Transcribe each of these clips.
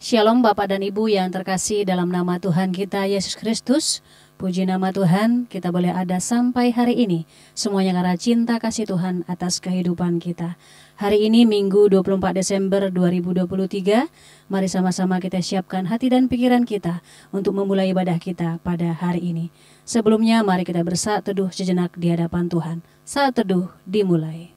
Shalom Bapak dan Ibu yang terkasih dalam nama Tuhan kita Yesus Kristus. Puji nama Tuhan, kita boleh ada sampai hari ini. Semuanya karena cinta kasih Tuhan atas kehidupan kita. Hari ini Minggu 24 Desember 2023. Mari sama-sama kita siapkan hati dan pikiran kita untuk memulai ibadah kita pada hari ini. Sebelumnya mari kita bersaat teduh sejenak di hadapan Tuhan. Saat teduh dimulai.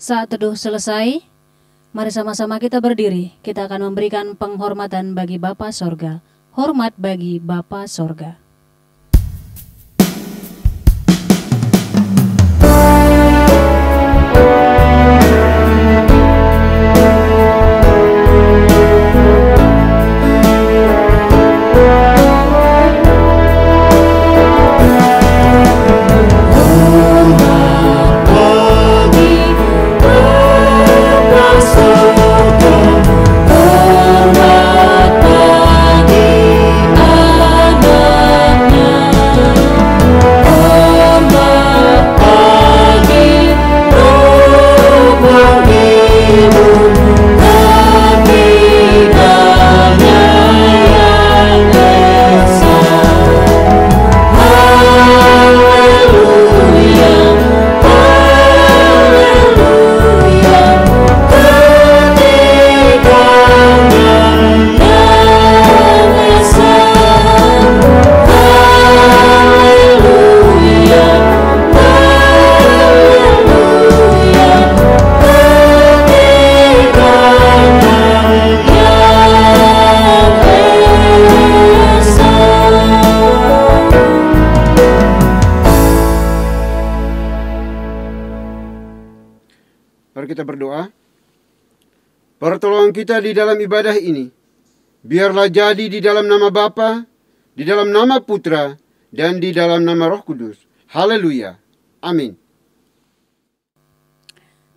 Saat teduh selesai, mari sama-sama kita berdiri. Kita akan memberikan penghormatan bagi Bapa Sorga. Hormat bagi Bapa Sorga. Kita berdoa. Pertolongan kita di dalam ibadah ini, biarlah jadi di dalam nama Bapa, di dalam nama Putra, dan di dalam nama Roh Kudus. Haleluya. Amin.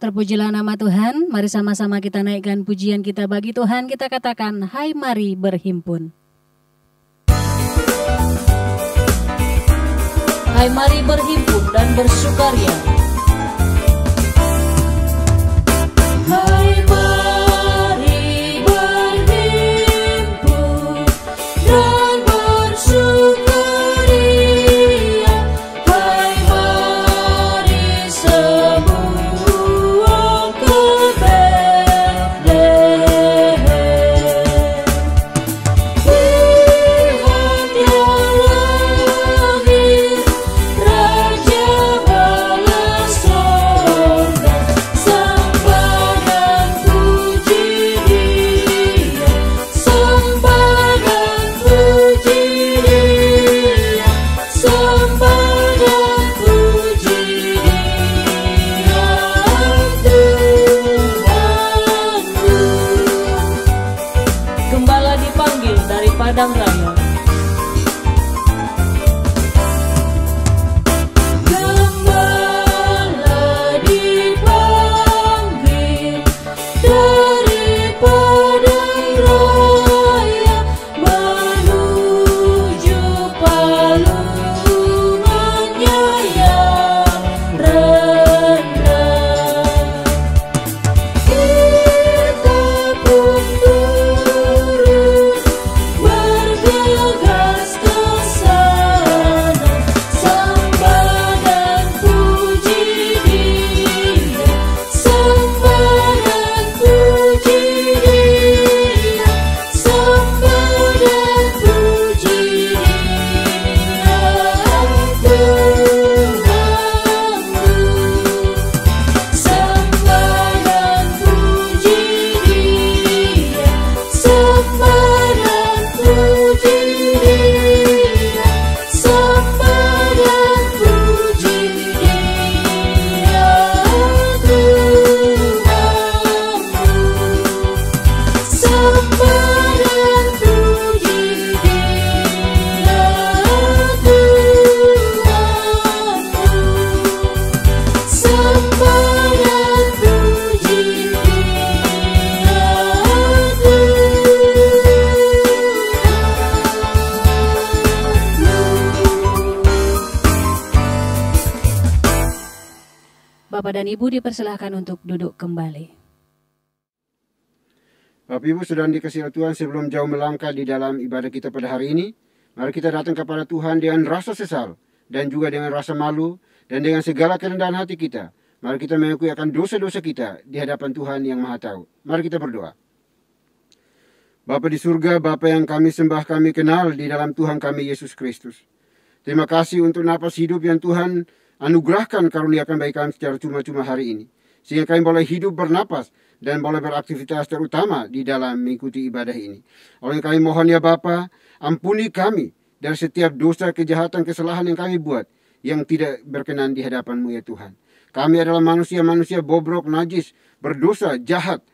Terpujilah nama Tuhan. Mari sama-sama kita naikkan pujian kita bagi Tuhan. Kita katakan, hai mari berhimpun. Hai mari berhimpun dan bersukaria. Hai mari berhimpun dan bersukaria. Hai mari semua ke Betlehem. Lihat yang lahir Raja Bala. dan Ibu dipersilahkan untuk duduk kembali. Bapak Ibu sudah dikasihi Tuhan, sebelum jauh melangkah di dalam ibadah kita pada hari ini, mari kita datang kepada Tuhan dengan rasa sesal dan juga dengan rasa malu dan dengan segala kerendahan hati kita. Mari kita mengakui akan dosa-dosa kita di hadapan Tuhan yang Maha Tahu. Mari kita berdoa. Bapa di surga, Bapa yang kami sembah, kami kenal di dalam Tuhan kami Yesus Kristus. Terima kasih untuk napas hidup yang Tuhan anugerahkan karuniakan bagi kami secara cuma-cuma hari ini. Sehingga kami boleh hidup bernapas dan boleh beraktivitas terutama di dalam mengikuti ibadah ini. Oleh kami mohon ya Bapa, ampuni kami dari setiap dosa, kejahatan, kesalahan yang kami buat yang tidak berkenan di hadapan-Mu ya Tuhan. Kami adalah manusia-manusia bobrok, najis, berdosa, jahat,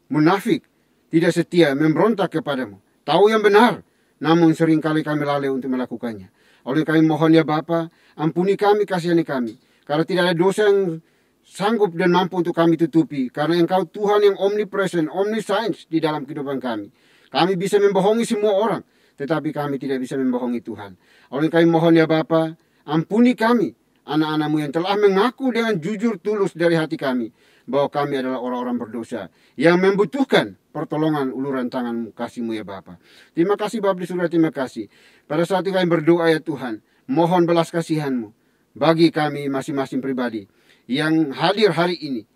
munafik, tidak setia, memberontak kepadamu. Tahu yang benar, namun seringkali kami lalai untuk melakukannya. Oleh kami mohon ya Bapa, ampuni kami, kasihani kami. Karena tidak ada dosa yang sanggup dan mampu untuk kami tutupi. Karena Engkau Tuhan yang omnipresent, omniscience di dalam kehidupan kami. Kami bisa membohongi semua orang, tetapi kami tidak bisa membohongi Tuhan. Oleh kami mohon ya Bapa, ampuni kami, anak-anak-Mu yang telah mengaku dengan jujur tulus dari hati kami bahwa kami adalah orang-orang berdosa yang membutuhkan pertolongan uluran tangan-Mu, kasih-Mu ya Bapa. Terima kasih Bapa di surga, terima kasih. Pada saat kami berdoa ya Tuhan, mohon belas kasihan-Mu bagi kami masing-masing pribadi yang hadir hari ini,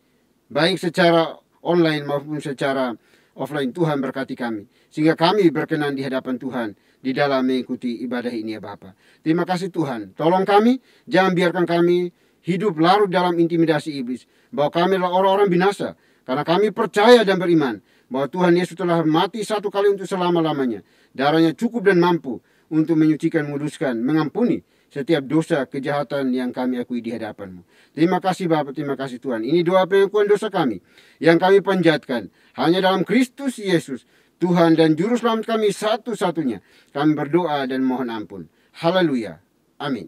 baik secara online maupun secara offline. Tuhan berkati kami, sehingga kami berkenan di hadapan Tuhan di dalam mengikuti ibadah ini ya Bapa. Terima kasih Tuhan, tolong kami, jangan biarkan kami hidup larut dalam intimidasi iblis, bahwa kami adalah orang-orang binasa, karena kami percaya dan beriman bahwa Tuhan Yesus telah mati satu kali untuk selama-lamanya. Darahnya cukup dan mampu untuk menyucikan, menguduskan, mengampuni setiap dosa, kejahatan yang kami akui di hadapan-Mu. Terima kasih Bapa, terima kasih Tuhan. Ini doa pengakuan dosa kami yang kami panjatkan hanya dalam Kristus Yesus, Tuhan dan Juru Selamat kami satu-satunya. Kami berdoa dan mohon ampun. Haleluya. Amin.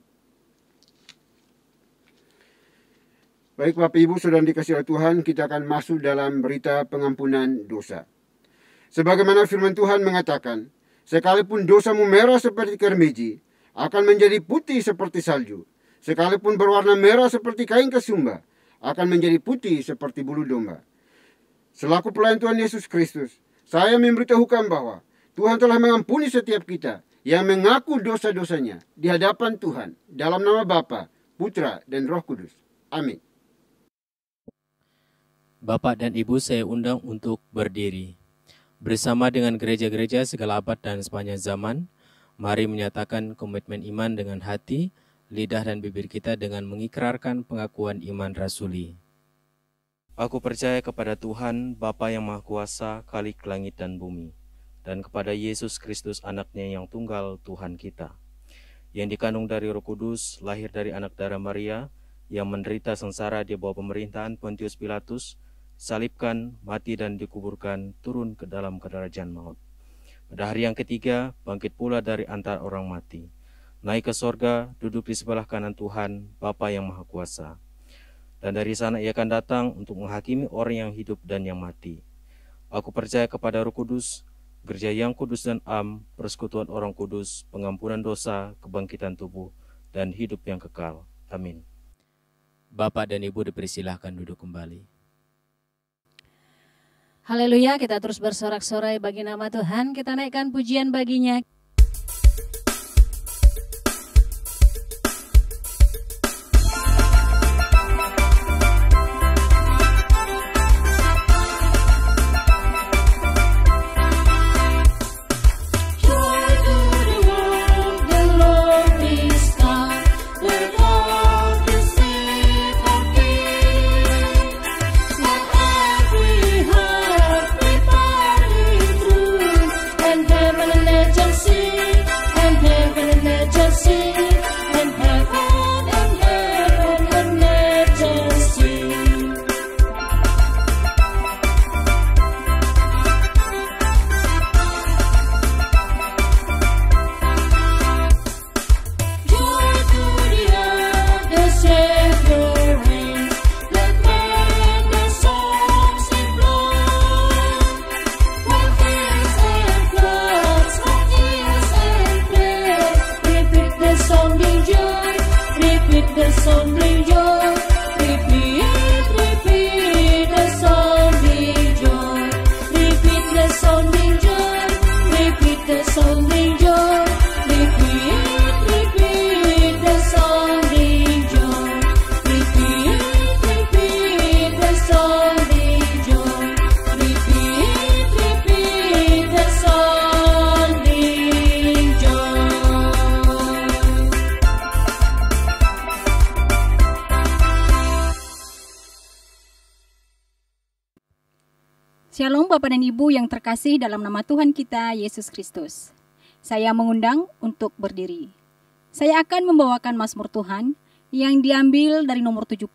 Baik Bapak Ibu, saudara dikasihi oleh Tuhan, kita akan masuk dalam berita pengampunan dosa. Sebagaimana firman Tuhan mengatakan, sekalipun dosamu merah seperti kermiji, akan menjadi putih seperti salju. Sekalipun berwarna merah seperti kain kesumba, akan menjadi putih seperti bulu domba. Selaku pelayan Tuhan Yesus Kristus, saya memberitahukan bahwa Tuhan telah mengampuni setiap kita yang mengaku dosa-dosanya di hadapan Tuhan dalam nama Bapa, Putra, dan Roh Kudus. Amin. Bapak dan Ibu saya undang untuk berdiri. Bersama dengan gereja-gereja segala abad dan sepanjang zaman, mari menyatakan komitmen iman dengan hati, lidah dan bibir kita dengan mengikrarkan pengakuan iman rasuli. Aku percaya kepada Tuhan, Bapa yang Maha Kuasa, Khalik langit dan bumi, dan kepada Yesus Kristus anaknya yang tunggal Tuhan kita, yang dikandung dari Roh Kudus, lahir dari anak darah Maria, yang menderita sengsara di bawah pemerintahan Pontius Pilatus, salibkan, mati dan dikuburkan, turun ke dalam kerajaan maut. Pada hari yang ketiga, bangkit pula dari antara orang mati, naik ke sorga, duduk di sebelah kanan Tuhan, Bapa yang Maha Kuasa. Dan dari sana ia akan datang untuk menghakimi orang yang hidup dan yang mati. Aku percaya kepada Roh Kudus, gereja yang kudus dan am, persekutuan orang kudus, pengampunan dosa, kebangkitan tubuh, dan hidup yang kekal. Amin. Bapak dan Ibu dipersilahkan duduk kembali. Haleluya, kita terus bersorak-sorai bagi nama Tuhan, kita naikkan pujian baginya. Just Shalom Bapak dan Ibu yang terkasih dalam nama Tuhan kita Yesus Kristus. Saya mengundang untuk berdiri. Saya akan membawakan Mazmur Tuhan yang diambil dari nomor 79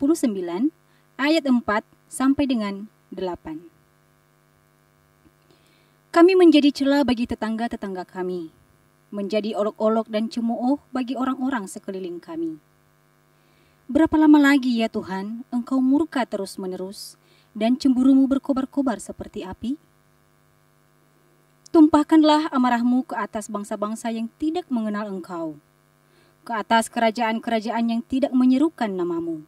ayat 4 sampai dengan 8. Kami menjadi celah bagi tetangga-tetangga kami, menjadi olok-olok dan cemooh bagi orang-orang sekeliling kami. Berapa lama lagi ya Tuhan, Engkau murka terus-menerus, dan cemburumu berkobar-kobar seperti api? Tumpahkanlah amarahmu ke atas bangsa-bangsa yang tidak mengenal Engkau, ke atas kerajaan-kerajaan yang tidak menyerukan namamu.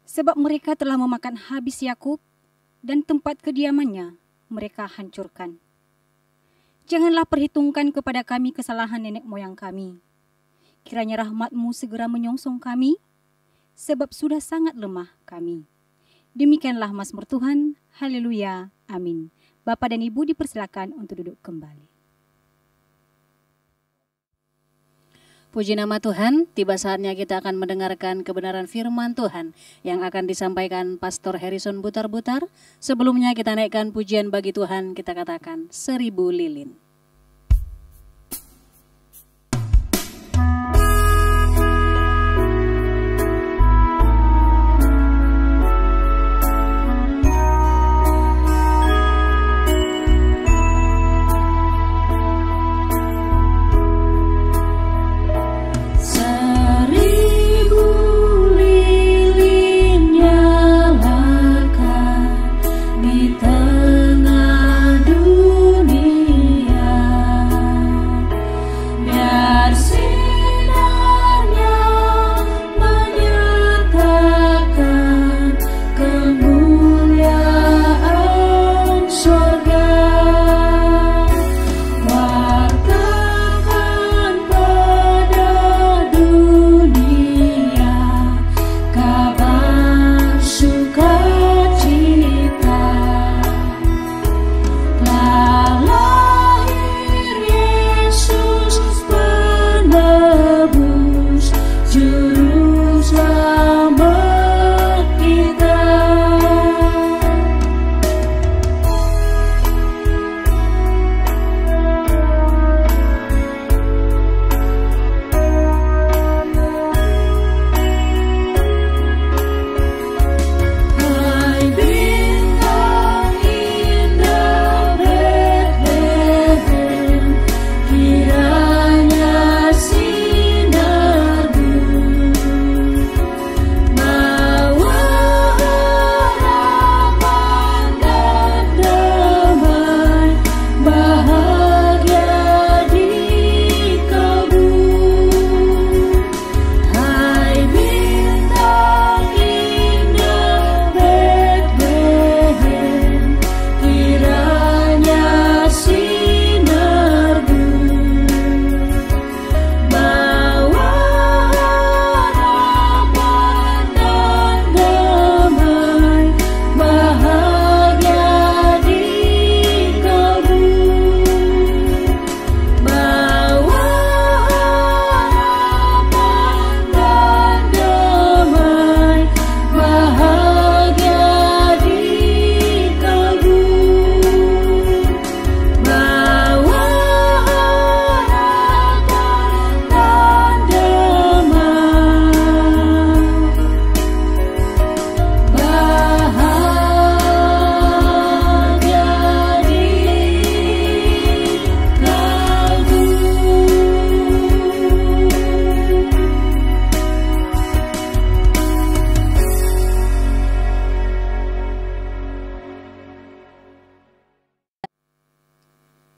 Sebab mereka telah memakan habis Yakub, dan tempat kediamannya mereka hancurkan. Janganlah perhitungkan kepada kami kesalahan nenek moyang kami. Kiranya rahmat-Mu segera menyongsong kami, sebab sudah sangat lemah kami. Demikianlah Mazmur Tuhan. Haleluya. Amin. Bapak dan Ibu dipersilakan untuk duduk kembali. Puji nama Tuhan, tiba saatnya kita akan mendengarkan kebenaran firman Tuhan yang akan disampaikan Pastor Harrison Butar-Butar. Sebelumnya kita naikkan pujian bagi Tuhan, kita katakan 1000 lilin.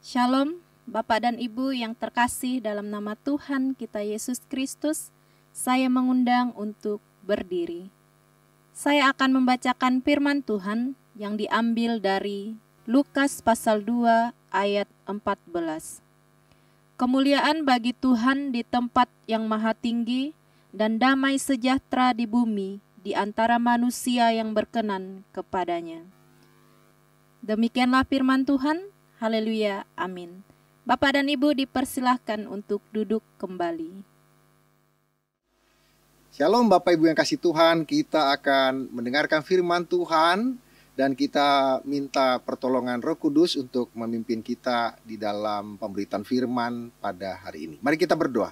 Shalom, Bapak dan Ibu yang terkasih dalam nama Tuhan kita Yesus Kristus, saya mengundang untuk berdiri. Saya akan membacakan firman Tuhan yang diambil dari Lukas pasal 2 ayat 14. Kemuliaan bagi Tuhan di tempat yang maha tinggi dan damai sejahtera di bumi di antara manusia yang berkenan kepadanya. Demikianlah firman Tuhan. Haleluya, amin. Bapak dan Ibu dipersilahkan untuk duduk kembali. Shalom Bapak Ibu yang kasih Tuhan, kita akan mendengarkan firman Tuhan Dan kita minta pertolongan Roh Kudus untuk memimpin kita di dalam pemberitaan firman pada hari ini. Mari kita berdoa.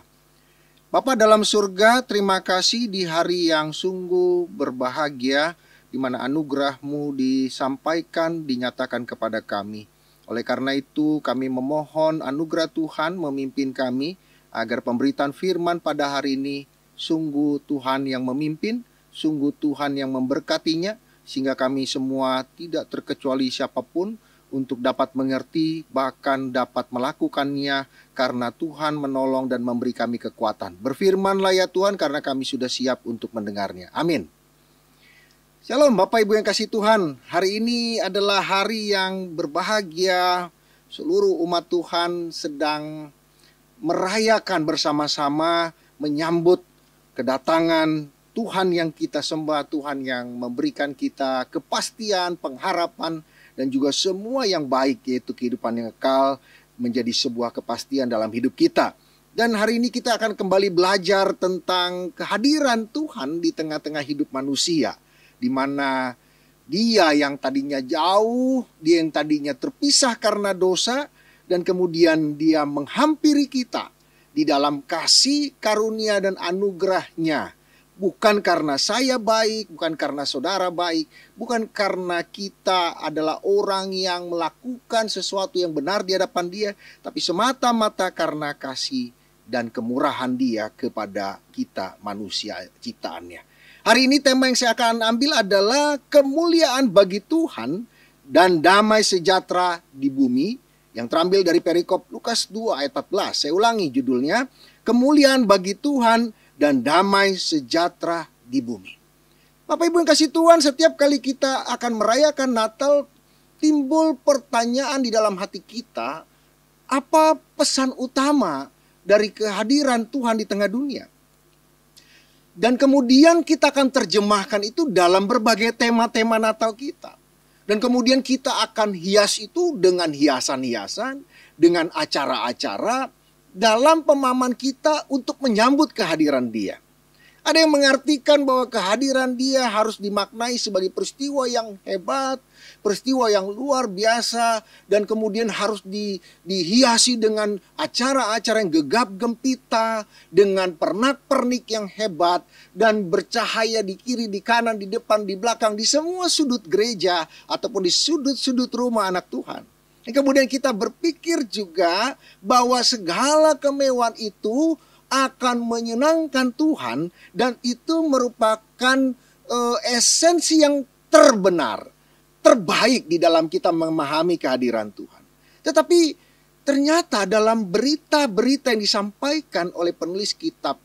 Bapa dalam surga, terima kasih di hari yang sungguh berbahagia, di mana anugerah-Mu disampaikan, dinyatakan kepada kami. Oleh karena itu kami memohon anugerah Tuhan memimpin kami, agar pemberitaan firman pada hari ini sungguh Tuhan yang memimpin, sungguh Tuhan yang memberkatinya, sehingga kami semua tidak terkecuali siapapun untuk dapat mengerti, bahkan dapat melakukannya karena Tuhan menolong dan memberi kami kekuatan. Berfirmanlah ya Tuhan, karena kami sudah siap untuk mendengarnya. Amin. Shalom Bapak Ibu yang kasih Tuhan. Hari ini adalah hari yang berbahagia. Seluruh umat Tuhan sedang merayakan bersama-sama, menyambut kedatangan Tuhan yang kita sembah, Tuhan yang memberikan kita kepastian, pengharapan, dan juga semua yang baik, yaitu kehidupan yang kekal, menjadi sebuah kepastian dalam hidup kita. Dan hari ini kita akan kembali belajar tentang kehadiran Tuhan di tengah-tengah hidup manusia, di mana Dia yang tadinya jauh, Dia yang tadinya terpisah karena dosa, dan kemudian Dia menghampiri kita di dalam kasih, karunia, dan anugerah-Nya. Bukan karena saya baik, bukan karena saudara baik, bukan karena kita adalah orang yang melakukan sesuatu yang benar di hadapan Dia, tapi semata-mata karena kasih dan kemurahan Dia kepada kita manusia ciptaannya. Hari ini tema yang saya akan ambil adalah kemuliaan bagi Tuhan dan damai sejahtera di bumi, yang terambil dari perikop Lukas 2 ayat 14. Saya ulangi judulnya, kemuliaan bagi Tuhan dan damai sejahtera di bumi. Bapak Ibu yang kasih Tuhan, setiap kali kita akan merayakan Natal, timbul pertanyaan di dalam hati kita, apa pesan utama dari kehadiran Tuhan di tengah dunia? Dan kemudian kita akan terjemahkan itu dalam berbagai tema-tema Natal kita. Dan kemudian kita akan hias itu dengan hiasan-hiasan, dengan acara-acara, dalam pemahaman kita untuk menyambut kehadiran Dia. Ada yang mengartikan bahwa kehadiran Dia harus dimaknai sebagai peristiwa yang hebat, peristiwa yang luar biasa, dan kemudian harus dihiasi dengan acara-acara yang gegap gempita, dengan pernak-pernik yang hebat, dan bercahaya di kiri, di kanan, di depan, di belakang, di semua sudut gereja, ataupun di sudut-sudut rumah anak Tuhan. Dan kemudian kita berpikir juga bahwa segala kemewahan itu akan menyenangkan Tuhan, dan itu merupakan esensi yang terbenar, terbaik di dalam kita memahami kehadiran Tuhan. Tetapi ternyata dalam berita-berita yang disampaikan oleh penulis kitab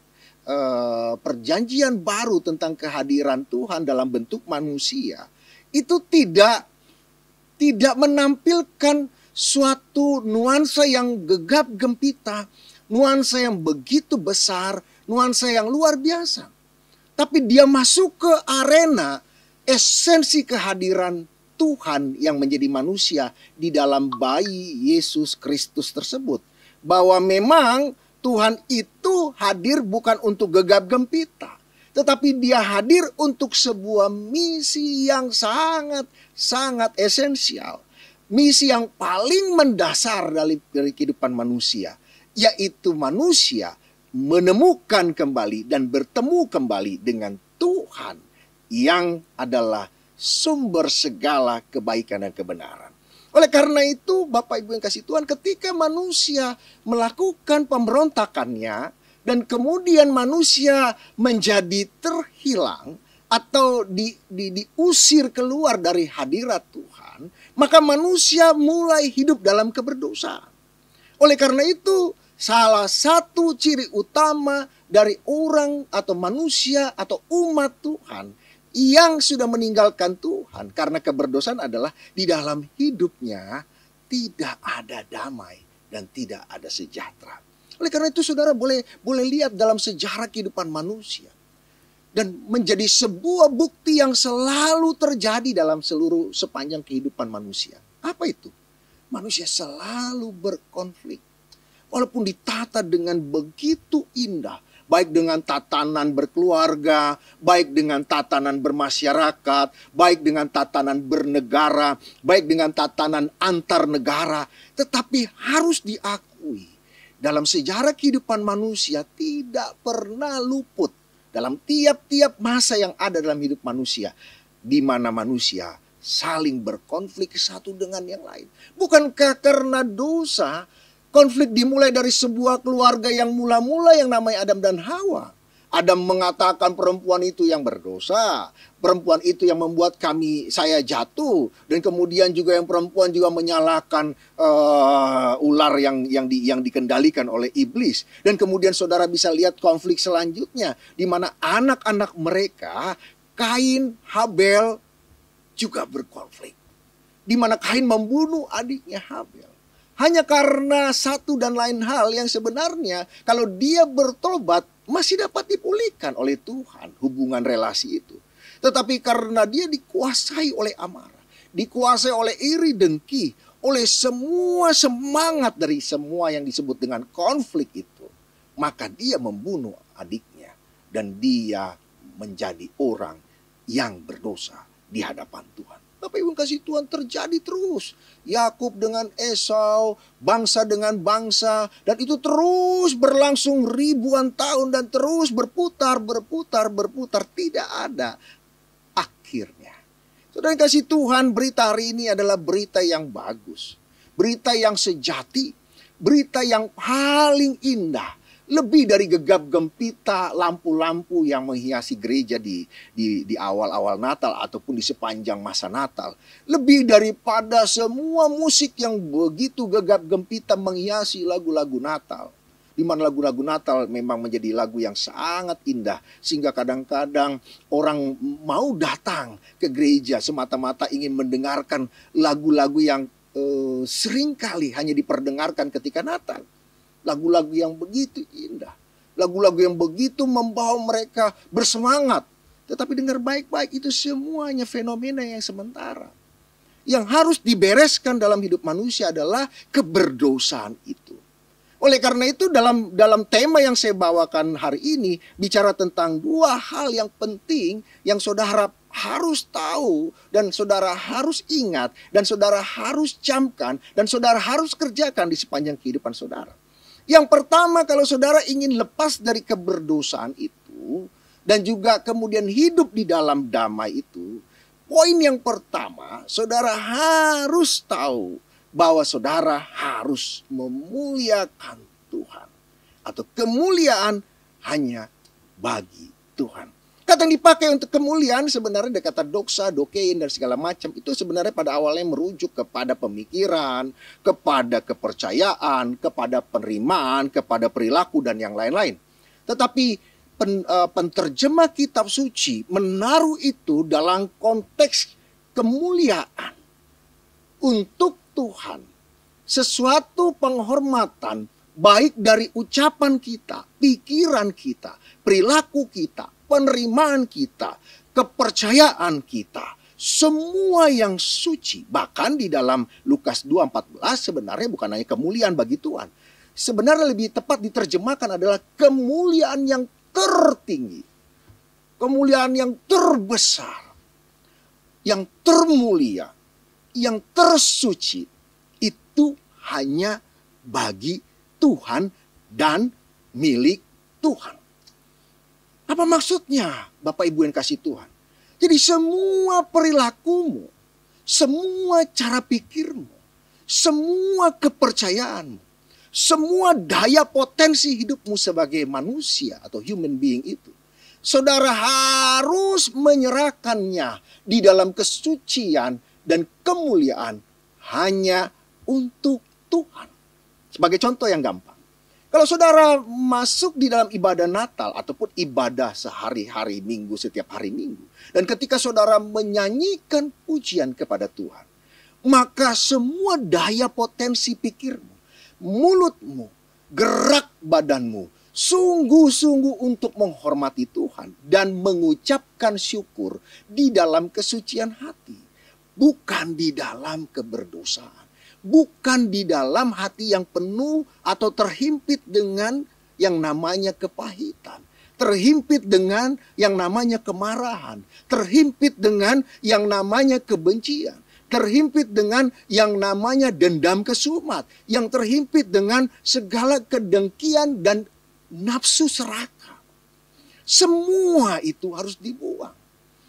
Perjanjian Baru tentang kehadiran Tuhan dalam bentuk manusia, itu tidak menampilkan suatu nuansa yang gegap gempita, nuansa yang begitu besar, nuansa yang luar biasa. Tapi dia masuk ke arena esensi kehadiran Tuhan yang menjadi manusia di dalam bayi Yesus Kristus tersebut. Bahwa memang Tuhan itu hadir bukan untuk gegap gempita, tetapi Dia hadir untuk sebuah misi yang sangat esensial. Misi yang paling mendasar dari kehidupan manusia, yaitu manusia menemukan kembali dan bertemu kembali dengan Tuhan yang adalah sumber segala kebaikan dan kebenaran. Oleh karena itu, Bapak Ibu yang kasih Tuhan, ketika manusia melakukan pemberontakannya, dan kemudian manusia menjadi terhilang atau diusir keluar dari hadirat Tuhan, maka manusia mulai hidup dalam keberdosaan. Oleh karena itu, salah satu ciri utama dari orang atau manusia atau umat Tuhan yang sudah meninggalkan Tuhan karena keberdosaan adalah di dalam hidupnya tidak ada damai dan tidak ada sejahtera. Oleh karena itu saudara boleh lihat dalam sejarah kehidupan manusia. Dan menjadi sebuah bukti yang selalu terjadi dalam sepanjang kehidupan manusia. Apa itu? Manusia selalu berkonflik. Walaupun ditata dengan begitu indah, baik dengan tatanan berkeluarga, baik dengan tatanan bermasyarakat, baik dengan tatanan bernegara, baik dengan tatanan antar negara. Tetapi harus diakui, dalam sejarah kehidupan manusia tidak pernah luput dalam tiap-tiap masa yang ada dalam hidup manusia, di mana manusia saling berkonflik satu dengan yang lain. Bukankah karena dosa, konflik dimulai dari sebuah keluarga yang mula-mula yang namanya Adam dan Hawa. Adam mengatakan perempuan itu yang berdosa, perempuan itu yang membuat saya jatuh, dan kemudian juga yang perempuan juga menyalahkan ular yang dikendalikan oleh iblis. Dan kemudian saudara bisa lihat konflik selanjutnya, di mana anak-anak mereka, Kain, Habel, juga berkonflik. Di mana Kain membunuh adiknya Habel. Hanya karena satu dan lain hal yang sebenarnya kalau dia bertobat masih dapat dipulihkan oleh Tuhan hubungan relasi itu. Tetapi karena dia dikuasai oleh amarah, dikuasai oleh iri dengki, oleh semua semangat dari semua yang disebut dengan konflik itu, maka dia membunuh adiknya dan dia menjadi orang yang berdosa di hadapan Tuhan. Bapak Ibu kasih Tuhan, terjadi terus. Yakub dengan Esau, bangsa dengan bangsa, dan itu terus berlangsung ribuan tahun dan terus berputar. Tidak ada akhirnya. Saudara yang kasih Tuhan, berita hari ini adalah berita yang bagus. Berita yang sejati. Berita yang paling indah. Lebih dari gegap gempita lampu-lampu yang menghiasi gereja di awal-awal Natal ataupun di sepanjang masa Natal. Lebih daripada semua musik yang begitu gegap gempita menghiasi lagu-lagu Natal. Di mana lagu-lagu Natal memang menjadi lagu yang sangat indah. Sehingga kadang-kadang orang mau datang ke gereja semata-mata ingin mendengarkan lagu-lagu yang seringkali hanya diperdengarkan ketika Natal. Lagu-lagu yang begitu indah. Lagu-lagu yang begitu membawa mereka bersemangat. Tetapi dengar baik-baik, itu semuanya fenomena yang sementara. Yang harus dibereskan dalam hidup manusia adalah keberdosaan itu. Oleh karena itu dalam tema yang saya bawakan hari ini, bicara tentang dua hal yang penting yang saudara harus tahu, dan saudara harus ingat, dan saudara harus camkan, dan saudara harus kerjakan di sepanjang kehidupan saudara. Yang pertama, kalau saudara ingin lepas dari keberdosaan itu dan juga kemudian hidup di dalam damai itu, poin yang pertama, saudara harus tahu bahwa saudara harus memuliakan Tuhan. Atau kemuliaan hanya bagi Tuhan. Kata yang dipakai untuk kemuliaan sebenarnya ada kata doksa, dokein, dan segala macam. Itu sebenarnya pada awalnya merujuk kepada pemikiran, kepada kepercayaan, kepada penerimaan, kepada perilaku, dan yang lain-lain. Tetapi penterjemah kitab suci menaruh itu dalam konteks kemuliaan untuk Tuhan. Sesuatu penghormatan baik dari ucapan kita, pikiran kita, perilaku kita, penerimaan kita, kepercayaan kita, semua yang suci. Bahkan di dalam Lukas 2:14 sebenarnya bukan hanya kemuliaan bagi Tuhan. Sebenarnya lebih tepat diterjemahkan adalah kemuliaan yang tertinggi. Kemuliaan yang terbesar. Yang termulia. Yang tersuci. Itu hanya bagi Tuhan dan milik Tuhan. Apa maksudnya, Bapak Ibu yang kasih Tuhan? Jadi semua perilakumu, semua cara pikirmu, semua kepercayaanmu, semua daya potensi hidupmu sebagai manusia atau human being itu, saudara harus menyerahkannya di dalam kesucian dan kemuliaan hanya untuk Tuhan. Sebagai contoh yang gampang. Kalau saudara masuk di dalam ibadah Natal ataupun ibadah sehari-hari minggu, setiap hari minggu. Dan ketika saudara menyanyikan pujian kepada Tuhan. Maka semua daya potensi pikirmu, mulutmu, gerak badanmu, sungguh-sungguh untuk menghormati Tuhan. Dan mengucapkan syukur di dalam kesucian hati. Bukan di dalam keberdosaan. Bukan di dalam hati yang penuh atau terhimpit dengan yang namanya kepahitan, terhimpit dengan yang namanya kemarahan, terhimpit dengan yang namanya kebencian, terhimpit dengan yang namanya dendam kesumat, yang terhimpit dengan segala kedengkian dan nafsu serakah. Semua itu harus dibuang.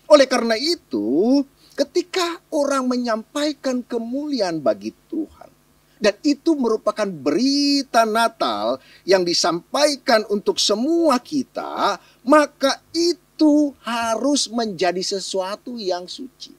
Oleh karena itu, ketika orang menyampaikan kemuliaan bagi Tuhan, dan itu merupakan berita Natal yang disampaikan untuk semua kita, maka itu harus menjadi sesuatu yang suci.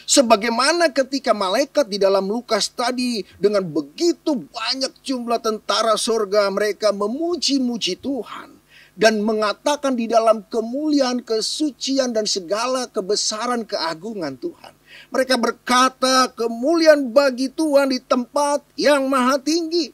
Sebagaimana ketika malaikat di dalam Lukas tadi dengan begitu banyak jumlah tentara surga, mereka memuji-muji Tuhan dan mengatakan di dalam kemuliaan, kesucian dan segala kebesaran keagungan Tuhan. Mereka berkata, kemuliaan bagi Tuhan di tempat yang maha tinggi,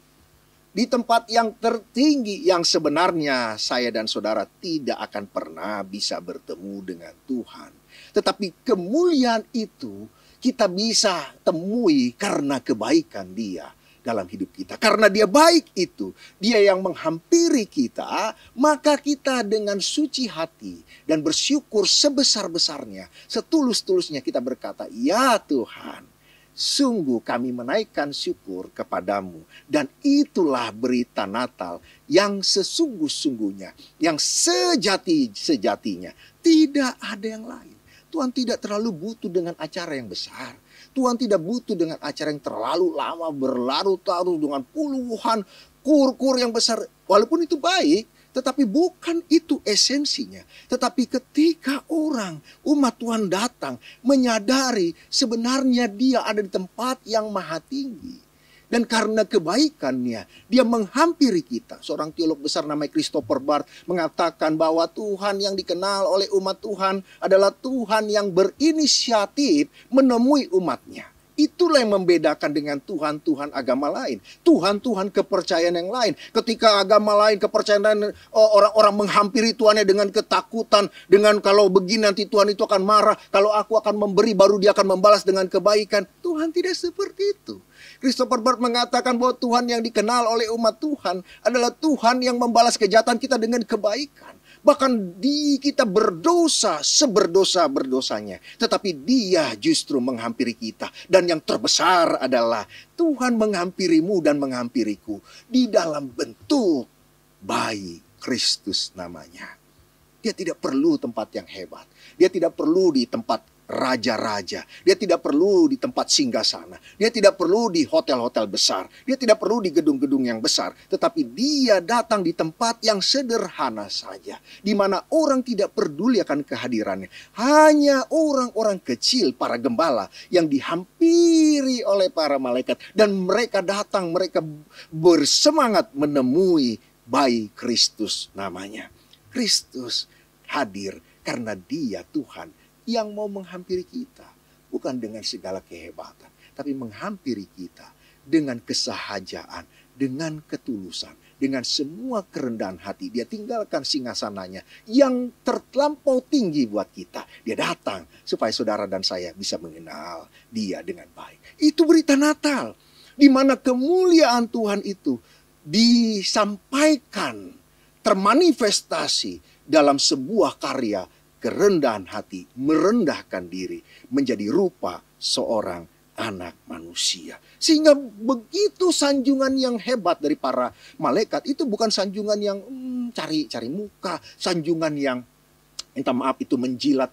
di tempat yang tertinggi, yang sebenarnya saya dan saudara tidak akan pernah bisa bertemu dengan Tuhan. Tetapi kemuliaan itu kita bisa temui karena kebaikan Dia dalam hidup kita. Karena Dia baik itu, Dia yang menghampiri kita, maka kita dengan suci hati dan bersyukur sebesar-besarnya, setulus-tulusnya kita berkata, ya Tuhan, sungguh kami menaikkan syukur kepadamu. Dan itulah berita Natal yang sesungguh-sungguhnya, yang sejati-sejatinya. Tidak ada yang lain. Tuhan tidak terlalu butuh dengan acara yang besar. Tuhan tidak butuh dengan acara yang terlalu lama, berlarut-larut dengan puluhan kur-kur yang besar. Walaupun itu baik, tetapi bukan itu esensinya. Tetapi ketika umat Tuhan datang, menyadari sebenarnya Dia ada di tempat yang maha tinggi. Dan karena kebaikannya, Dia menghampiri kita. Seorang teolog besar namanya Christopher Barth mengatakan bahwa Tuhan yang dikenal oleh umat Tuhan adalah Tuhan yang berinisiatif menemui umatnya. Itulah yang membedakan dengan Tuhan-Tuhan agama lain. Tuhan-Tuhan kepercayaan yang lain. Ketika agama lain, kepercayaan lain, orang-orang menghampiri Tuhannya dengan ketakutan. Dengan kalau begini nanti Tuhan itu akan marah. Kalau aku akan memberi baru Dia akan membalas dengan kebaikan. Tuhan tidak seperti itu. Christopher Barth mengatakan bahwa Tuhan yang dikenal oleh umat Tuhan adalah Tuhan yang membalas kejahatan kita dengan kebaikan. Bahkan kita berdosa seberdosa-berdosanya. Tetapi Dia justru menghampiri kita. Dan yang terbesar adalah Tuhan menghampirimu dan menghampiriku di dalam bentuk bayi Kristus namanya. Dia tidak perlu tempat yang hebat. Dia tidak perlu di tempat raja-raja. Dia tidak perlu di tempat singgasana. Dia tidak perlu di hotel-hotel besar. Dia tidak perlu di gedung-gedung yang besar. Tetapi Dia datang di tempat yang sederhana saja. Di mana orang tidak peduli akan kehadirannya. Hanya orang-orang kecil, para gembala yang dihampiri oleh para malaikat. Dan mereka datang, mereka bersemangat menemui bayi Kristus namanya. Kristus hadir karena Dia Tuhan yang mau menghampiri kita. Bukan dengan segala kehebatan, tapi menghampiri kita dengan kesahajaan, dengan ketulusan, dengan semua kerendahan hati. Dia tinggalkan singgasananya yang terlampau tinggi buat kita. Dia datang supaya saudara dan saya bisa mengenal Dia dengan baik. Itu berita Natal, di mana kemuliaan Tuhan itu disampaikan, termanifestasi dalam sebuah karya kerendahan hati, merendahkan diri, menjadi rupa seorang anak manusia. Sehingga begitu sanjungan yang hebat dari para malaikat, itu bukan sanjungan yang cari muka, sanjungan yang minta maaf itu menjilat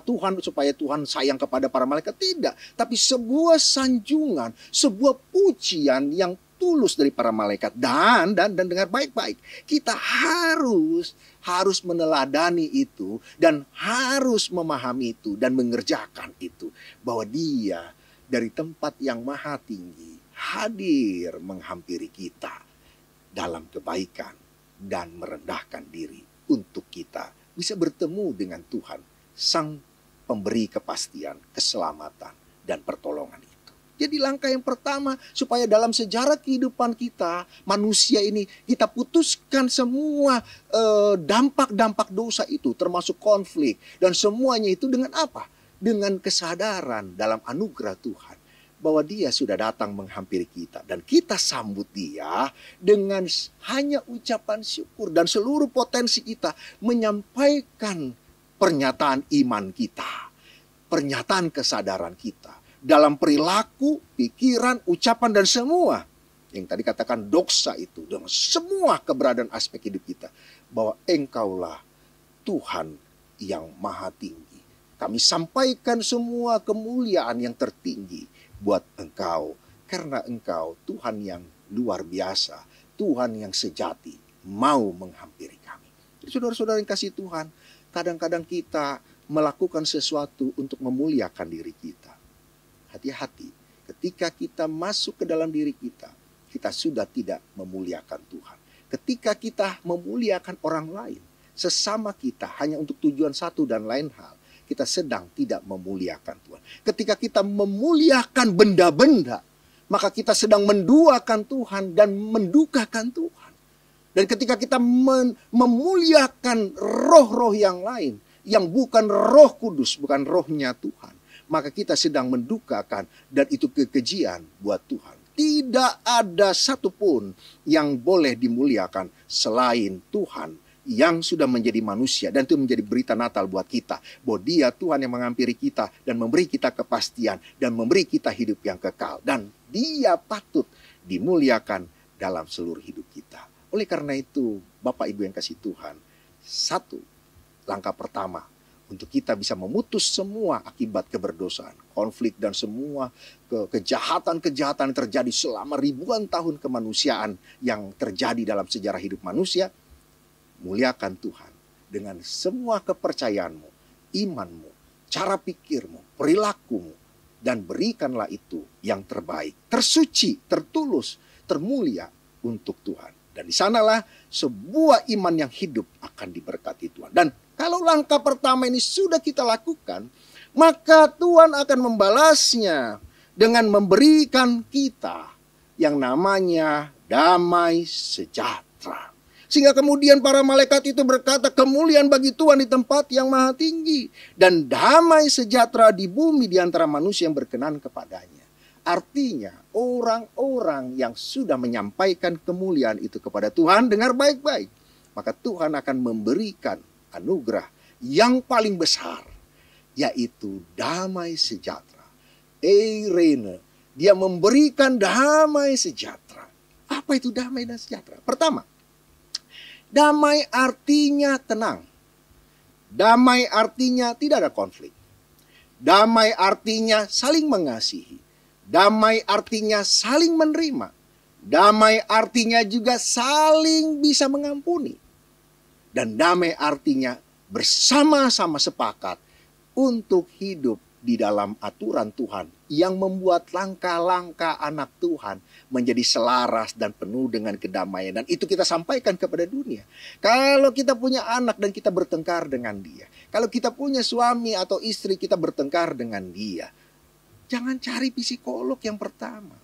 Tuhan supaya Tuhan sayang kepada para malaikat. Tidak, tapi sebuah sanjungan, sebuah pujian yang tulus dari para malaikat. Dan dengar baik-baik, kita harus meneladani itu dan harus memahami itu dan mengerjakan itu, bahwa Dia dari tempat yang maha tinggi hadir menghampiri kita dalam kebaikan dan merendahkan diri untuk kita bisa bertemu dengan Tuhan, Sang Pemberi kepastian, keselamatan dan pertolongan. Jadi langkah yang pertama supaya dalam sejarah kehidupan kita, manusia ini, kita putuskan semua dampak-dampak dosa itu, termasuk konflik. Dan semuanya itu dengan apa? Dengan kesadaran dalam anugerah Tuhan. bahwa dia sudah datang menghampiri kita. Dan kita sambut dia dengan hanya ucapan syukur. Dan seluruh potensi kita menyampaikan pernyataan iman kita. Pernyataan kesadaran kita. Dalam perilaku, pikiran, ucapan, dan semua. Yang tadi katakan doksa itu. Dengan semua keberadaan aspek hidup kita. Bahwa engkaulah Tuhan yang maha tinggi. Kami sampaikan semua kemuliaan yang tertinggi buat engkau, karena engkau Tuhan yang luar biasa, Tuhan yang sejati, mau menghampiri kami. Saudara-saudara yang kasih Tuhan, kadang-kadang kita melakukan sesuatu untuk memuliakan diri kita. Hati-hati, ketika kita masuk ke dalam diri kita, kita sudah tidak memuliakan Tuhan. Ketika kita memuliakan orang lain, sesama kita hanya untuk tujuan satu dan lain hal, kita sedang tidak memuliakan Tuhan. Ketika kita memuliakan benda-benda, maka kita sedang menduakan Tuhan dan mendukakan Tuhan. Dan ketika kita memuliakan roh-roh yang lain, yang bukan Roh Kudus, bukan rohnya Tuhan, maka kita sedang mendukakan, dan itu kekejian buat Tuhan. Tidak ada satupun yang boleh dimuliakan selain Tuhan yang sudah menjadi manusia. Dan itu menjadi berita Natal buat kita, bahwa dia Tuhan yang menghampiri kita dan memberi kita kepastian dan memberi kita hidup yang kekal. Dan dia patut dimuliakan dalam seluruh hidup kita. Oleh karena itu, Bapak Ibu yang kasih Tuhan, satu langkah pertama untuk kita bisa memutus semua akibat keberdosaan, konflik, dan semua kejahatan-kejahatan yang terjadi selama ribuan tahun kemanusiaan yang terjadi dalam sejarah hidup manusia. Muliakan Tuhan dengan semua kepercayaanmu, imanmu, cara pikirmu, perilakumu, dan berikanlah itu yang terbaik, tersuci, tertulus, termulia untuk Tuhan. Dan di sanalah sebuah iman yang hidup akan diberkati Tuhan. Dan kalau langkah pertama ini sudah kita lakukan, maka Tuhan akan membalasnya dengan memberikan kita yang namanya damai sejahtera. Sehingga kemudian para malaikat itu berkata, kemuliaan bagi Tuhan di tempat yang maha tinggi, dan damai sejahtera di bumi di antara manusia yang berkenan kepadanya. Artinya orang-orang yang sudah menyampaikan kemuliaan itu kepada Tuhan, dengar baik-baik, maka Tuhan akan memberikan anugerah yang paling besar, yaitu damai sejahtera. Eirene, dia memberikan damai sejahtera. Apa itu damai dan sejahtera? Pertama, damai artinya tenang. Damai artinya tidak ada konflik. Damai artinya saling mengasihi. Damai artinya saling menerima. Damai artinya juga saling bisa mengampuni. Dan damai artinya bersama-sama sepakat untuk hidup di dalam aturan Tuhan yang membuat langkah-langkah anak Tuhan menjadi selaras dan penuh dengan kedamaian. Dan itu kita sampaikan kepada dunia. Kalau kita punya anak dan kita bertengkar dengan dia, kalau kita punya suami atau istri kita bertengkar dengan dia, jangan cari psikolog yang pertama.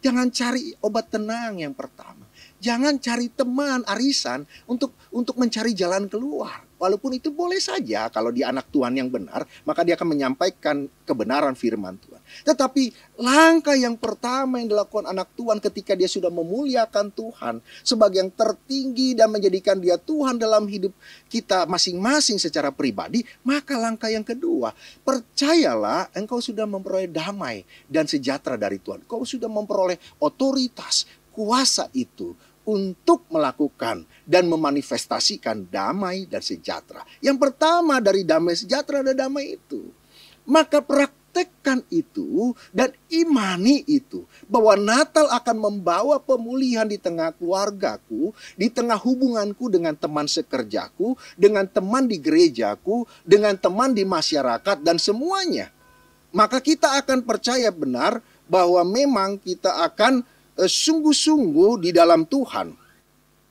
Jangan cari obat tenang yang pertama. Jangan cari teman arisan untuk mencari jalan keluar. Walaupun itu boleh saja kalau dia anak Tuhan yang benar, maka dia akan menyampaikan kebenaran firman Tuhan. Tetapi langkah yang pertama yang dilakukan anak Tuhan ketika dia sudah memuliakan Tuhan sebagai yang tertinggi dan menjadikan dia Tuhan dalam hidup kita masing-masing secara pribadi, maka langkah yang kedua, percayalah engkau sudah memperoleh damai dan sejahtera dari Tuhan. Kau sudah memperoleh otoritas, kuasa itu untuk melakukan dan memanifestasikan damai dan sejahtera. Yang pertama dari damai sejahtera ada damai itu. Maka praktekkan itu dan imani itu. Bahwa Natal akan membawa pemulihan di tengah keluargaku, di tengah hubunganku dengan teman sekerjaku, dengan teman di gerejaku, dengan teman di masyarakat dan semuanya. Maka kita akan percaya benar bahwa memang kita akan sungguh-sungguh di dalam Tuhan.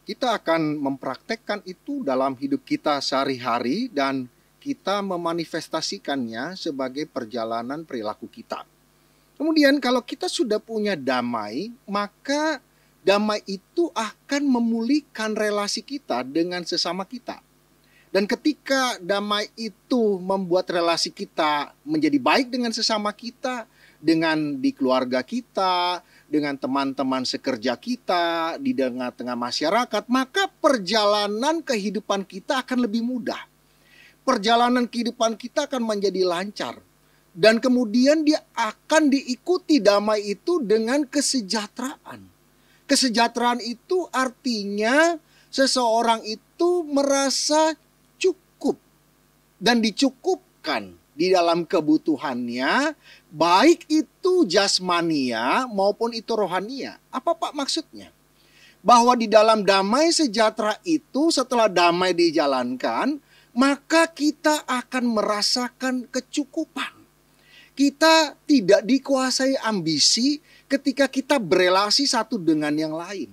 Kita akan mempraktekkan itu dalam hidup kita sehari-hari dan kita memanifestasikannya sebagai perjalanan perilaku kita. Kemudian kalau kita sudah punya damai, maka damai itu akan memulihkan relasi kita dengan sesama kita. Dan ketika damai itu membuat relasi kita menjadi baik dengan sesama kita, dengan di keluarga kita, dengan teman-teman sekerja kita, di tengah-tengah masyarakat, maka perjalanan kehidupan kita akan lebih mudah. Perjalanan kehidupan kita akan menjadi lancar. Dan kemudian dia akan diikuti damai itu dengan kesejahteraan. Kesejahteraan itu artinya seseorang itu merasa cukup dan dicukupkan di dalam kebutuhannya, baik itu jasmania maupun itu rohania. Apa Pak maksudnya? Bahwa di dalam damai sejahtera itu, setelah damai dijalankan, maka kita akan merasakan kecukupan. Kita tidak dikuasai ambisi ketika kita berelasi satu dengan yang lain.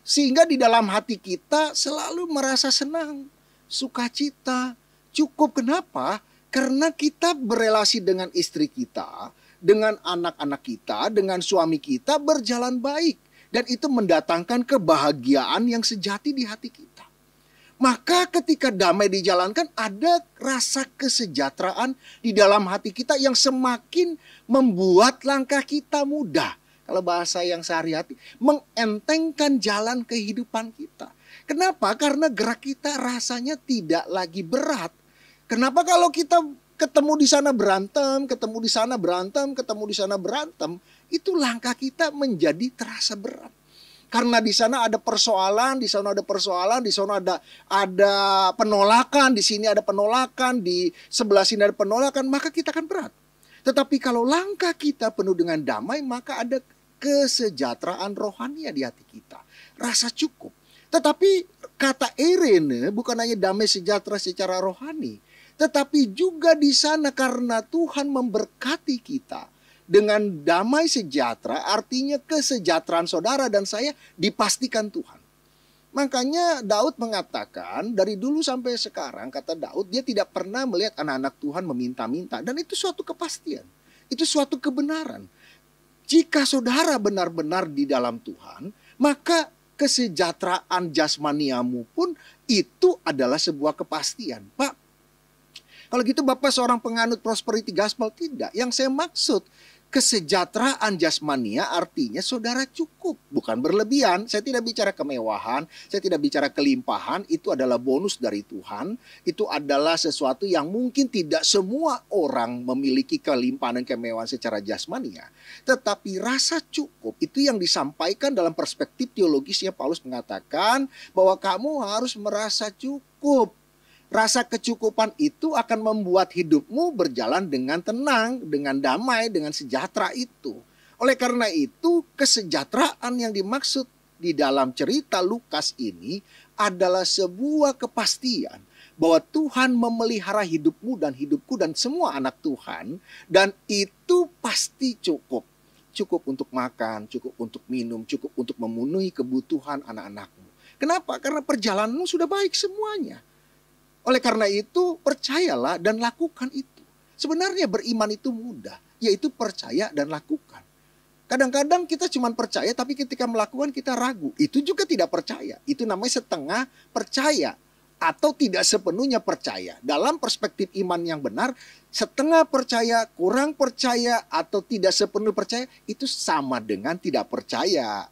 Sehingga di dalam hati kita selalu merasa senang, sukacita, cukup. Kenapa? Karena kita berelasi dengan istri kita, dengan anak-anak kita, dengan suami kita berjalan baik. Dan itu mendatangkan kebahagiaan yang sejati di hati kita. Maka ketika damai dijalankan, ada rasa kesejahteraan di dalam hati kita yang semakin membuat langkah kita mudah. Kalau bahasa yang sehari-hari, mengentengkan jalan kehidupan kita. Kenapa? Karena gerak kita rasanya tidak lagi berat. Kenapa kalau kita ketemu di sana berantem, ketemu di sana berantem, ketemu di sana berantem, itu langkah kita menjadi terasa berat. Karena di sana ada persoalan, di sana ada persoalan, di sana ada penolakan, di sini ada penolakan, di sebelah sini ada penolakan, maka kita akan berat. Tetapi kalau langkah kita penuh dengan damai, maka ada kesejahteraan rohani di hati kita. Rasa cukup. Tetapi kata Irene bukan hanya damai sejahtera secara rohani, tetapi juga di sana karena Tuhan memberkati kita dengan damai sejahtera, artinya kesejahteraan saudara dan saya dipastikan Tuhan. Makanya Daud mengatakan dari dulu sampai sekarang, kata Daud, dia tidak pernah melihat anak-anak Tuhan meminta-minta. Dan itu suatu kepastian, itu suatu kebenaran. Jika saudara benar-benar di dalam Tuhan, maka kesejahteraan jasmaniamu pun itu adalah sebuah kepastian. Pak, kalau gitu Bapak seorang penganut prosperity gospel? Tidak. Yang saya maksud kesejahteraan jasmania artinya saudara cukup, bukan berlebihan. Saya tidak bicara kemewahan, saya tidak bicara kelimpahan. Itu adalah bonus dari Tuhan. Itu adalah sesuatu yang mungkin tidak semua orang memiliki kelimpahan dan kemewahan secara jasmania. Tetapi rasa cukup itu yang disampaikan dalam perspektif teologisnya. Paulus mengatakan bahwa kamu harus merasa cukup. Rasa kecukupan itu akan membuat hidupmu berjalan dengan tenang, dengan damai, dengan sejahtera itu. Oleh karena itu, kesejahteraan yang dimaksud di dalam cerita Lukas ini adalah sebuah kepastian bahwa Tuhan memelihara hidupmu dan hidupku dan semua anak Tuhan, dan itu pasti cukup. Cukup untuk makan, cukup untuk minum, cukup untuk memenuhi kebutuhan anak-anakmu. Kenapa? Karena perjalananmu sudah baik semuanya. Oleh karena itu, percayalah dan lakukan itu. Sebenarnya beriman itu mudah, yaitu percaya dan lakukan. Kadang-kadang kita cuma percaya, tapi ketika melakukan kita ragu. Itu juga tidak percaya. Itu namanya setengah percaya atau tidak sepenuhnya percaya. Dalam perspektif iman yang benar, setengah percaya, kurang percaya, atau tidak sepenuhnya percaya, itu sama dengan tidak percaya.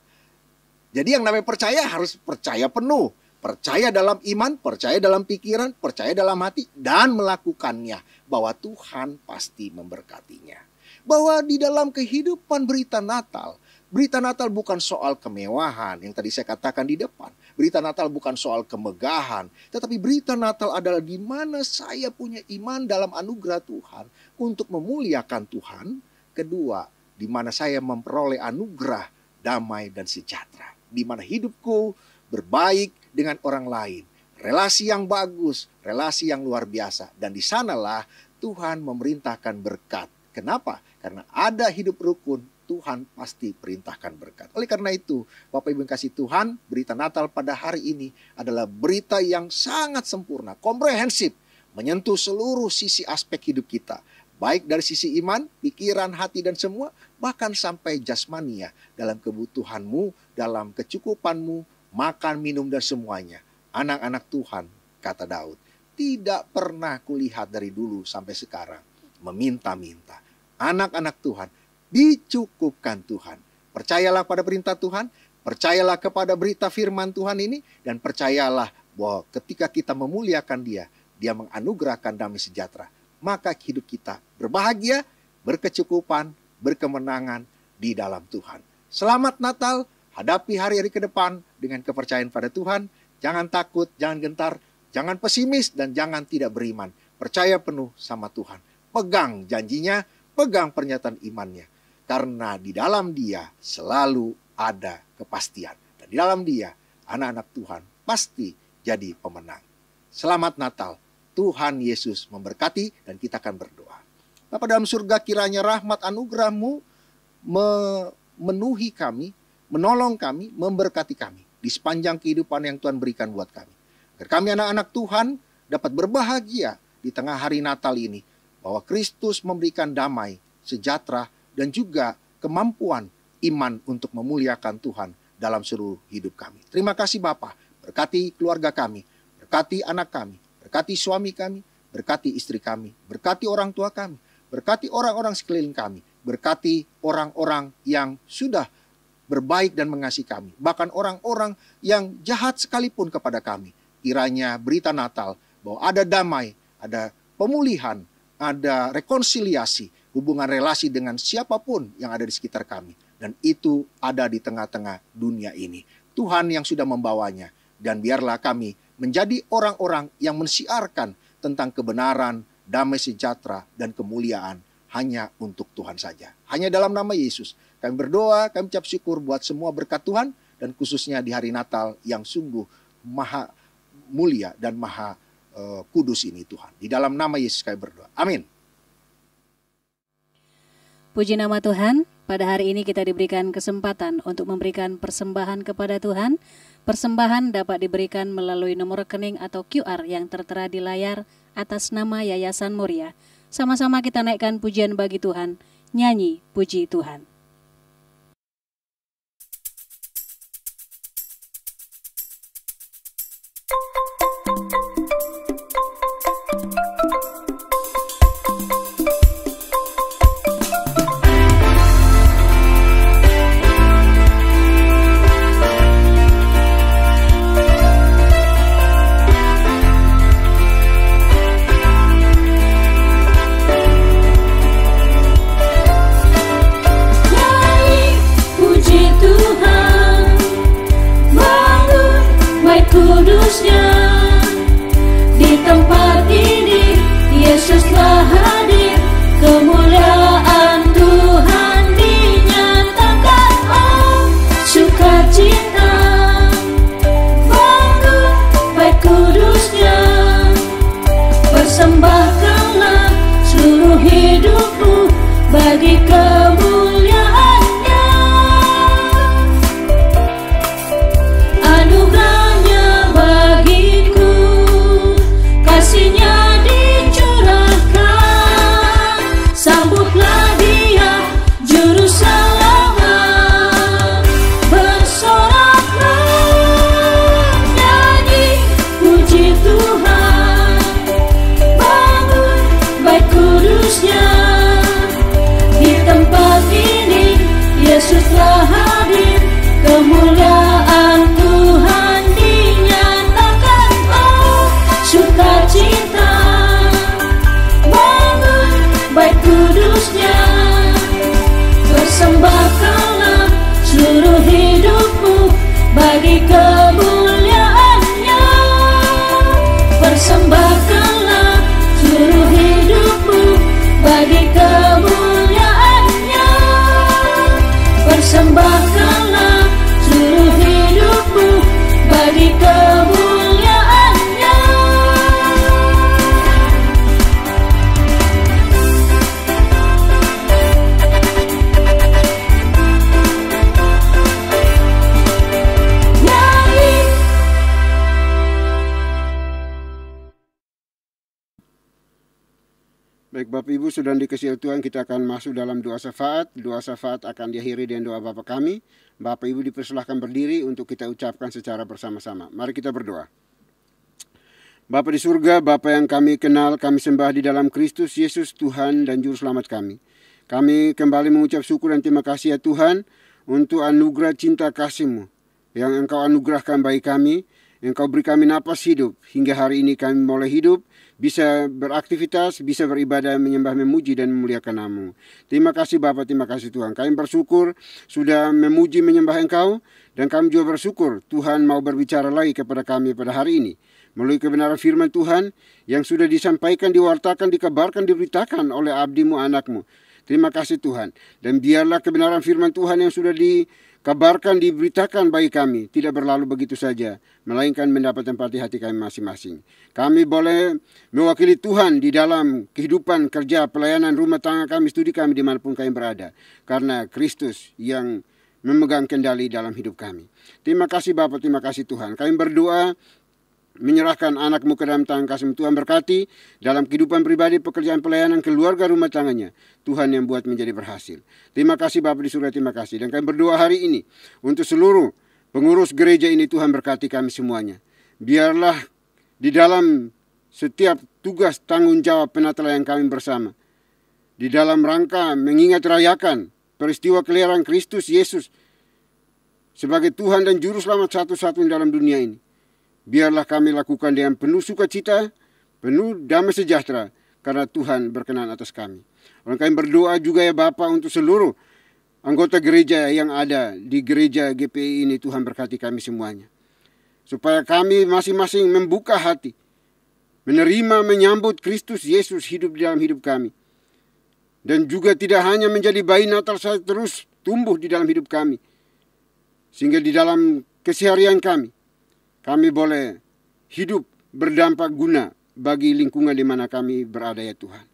Jadi yang namanya percaya harus percaya penuh. Percaya dalam iman, percaya dalam pikiran, percaya dalam hati, dan melakukannya. Bahwa Tuhan pasti memberkatinya. Bahwa di dalam kehidupan berita Natal bukan soal kemewahan yang tadi saya katakan di depan. Berita Natal bukan soal kemegahan. Tetapi berita Natal adalah di mana saya punya iman dalam anugerah Tuhan untuk memuliakan Tuhan. Kedua, di mana saya memperoleh anugerah damai dan sejahtera. Di mana hidupku berbaik dengan orang lain, relasi yang bagus, relasi yang luar biasa. Dan di sanalah Tuhan memerintahkan berkat. Kenapa? Karena ada hidup rukun, Tuhan pasti perintahkan berkat. Oleh karena itu, Bapak Ibu yang kasih Tuhan, berita Natal pada hari ini adalah berita yang sangat sempurna, komprehensif, menyentuh seluruh sisi aspek hidup kita. Baik dari sisi iman, pikiran, hati, dan semua, bahkan sampai jasmania dalam kebutuhanmu, dalam kecukupanmu, makan, minum, dan semuanya. Anak-anak Tuhan, kata Daud, tidak pernah kulihat dari dulu sampai sekarang meminta-minta. Anak-anak Tuhan dicukupkan Tuhan. Percayalah pada perintah Tuhan, percayalah kepada berita firman Tuhan ini, dan percayalah bahwa ketika kita memuliakan Dia, Dia menganugerahkan damai sejahtera. Maka hidup kita berbahagia, berkecukupan, berkemenangan di dalam Tuhan. Selamat Natal, hadapi hari-hari ke depan dengan kepercayaan pada Tuhan. Jangan takut, jangan gentar, jangan pesimis, dan jangan tidak beriman. Percaya penuh sama Tuhan. Pegang janjinya, pegang pernyataan imannya. Karena di dalam Dia selalu ada kepastian. Dan di dalam Dia, anak-anak Tuhan pasti jadi pemenang. Selamat Natal. Tuhan Yesus memberkati, dan kita akan berdoa. Bapa dalam surga, kiranya rahmat anugerah-Mu memenuhi kami, menolong kami, memberkati kami di sepanjang kehidupan yang Tuhan berikan buat kami. Agar kami anak-anak Tuhan dapat berbahagia di tengah hari Natal ini, bahwa Kristus memberikan damai, sejahtera, dan juga kemampuan iman untuk memuliakan Tuhan dalam seluruh hidup kami. Terima kasih Bapa, berkati keluarga kami, berkati anak kami, berkati suami kami, berkati istri kami, berkati orang tua kami, berkati orang-orang sekeliling kami, berkati orang-orang yang sudah berbaik dan mengasihi kami, bahkan orang-orang yang jahat sekalipun kepada kami. Kiranya berita Natal bahwa ada damai, ada pemulihan, ada rekonsiliasi, hubungan relasi dengan siapapun yang ada di sekitar kami. Dan itu ada di tengah-tengah dunia ini. Tuhan yang sudah membawanya. Dan biarlah kami menjadi orang-orang yang mensiarkan tentang kebenaran, damai sejahtera, dan kemuliaan hanya untuk Tuhan saja. Hanya dalam nama Yesus kami berdoa, kami ucap syukur buat semua berkat Tuhan, dan khususnya di hari Natal yang sungguh maha mulia dan maha kudus ini Tuhan. Di dalam nama Yesus kami berdoa. Amin. Puji nama Tuhan, pada hari ini kita diberikan kesempatan untuk memberikan persembahan kepada Tuhan. Persembahan dapat diberikan melalui nomor rekening atau QR yang tertera di layar atas nama Yayasan Muria. Sama-sama kita naikkan pujian bagi Tuhan, nyanyi puji Tuhan. Baik Bapak Ibu, sudah dikasihi Tuhan, kita akan masuk dalam doa syafaat. Doa syafaat akan diakhiri dengan doa Bapa kami. Bapak Ibu dipersilahkan berdiri untuk kita ucapkan secara bersama-sama. Mari kita berdoa. Bapa di surga, Bapa yang kami kenal, kami sembah di dalam Kristus Yesus, Tuhan dan Juru Selamat kami. Kami kembali mengucap syukur dan terima kasih ya Tuhan untuk anugerah cinta kasih-Mu yang Engkau anugerahkan bagi kami. Engkau beri kami napas hidup hingga hari ini kami mulai hidup, bisa beraktivitas, bisa beribadah, menyembah, memuji dan memuliakan nama-Mu. Terima kasih Bapa, terima kasih Tuhan. Kami bersyukur sudah memuji menyembah Engkau, dan kami juga bersyukur Tuhan mau berbicara lagi kepada kami pada hari ini melalui kebenaran firman Tuhan yang sudah disampaikan, diwartakan, dikabarkan, diberitakan oleh abdi-Mu, anak-Mu. Terima kasih Tuhan. Dan biarlah kebenaran firman Tuhan yang sudah dikabarkan, diberitakan bagi kami tidak berlalu begitu saja, melainkan mendapat tempat di hati kami masing-masing. Kami boleh mewakili Tuhan di dalam kehidupan, kerja, pelayanan, rumah tangga kami, studi kami, dimanapun kami berada. Karena Kristus yang memegang kendali dalam hidup kami. Terima kasih Bapa, terima kasih Tuhan. Kami berdoa menyerahkan anak-Mu ke dalam tangan kasih-Mu. Tuhan berkati dalam kehidupan pribadi, pekerjaan, pelayanan, keluarga, rumah tangganya. Tuhan yang buat menjadi berhasil. Terima kasih Bapa di surga, terima kasih. Dan kami berdoa hari ini untuk seluruh pengurus gereja ini, Tuhan berkati kami semuanya. Biarlah di dalam setiap tugas tanggung jawab penatalan yang kami bersama, di dalam rangka mengingat rayakan peristiwa kelahiran Kristus Yesus sebagai Tuhan dan Juru Selamat satu-satunya dalam dunia ini, biarlah kami lakukan dengan penuh sukacita, penuh damai sejahtera, karena Tuhan berkenan atas kami. Orang kami berdoa juga ya Bapa untuk seluruh anggota gereja yang ada di gereja GPI ini. Tuhan berkati kami semuanya, supaya kami masing-masing membuka hati, menerima, menyambut Kristus Yesus hidup di dalam hidup kami. Dan juga tidak hanya menjadi bayi Natal saja, terus tumbuh di dalam hidup kami. Sehingga di dalam keseharian kami boleh hidup berdampak guna bagi lingkungan di mana kami berada ya Tuhan.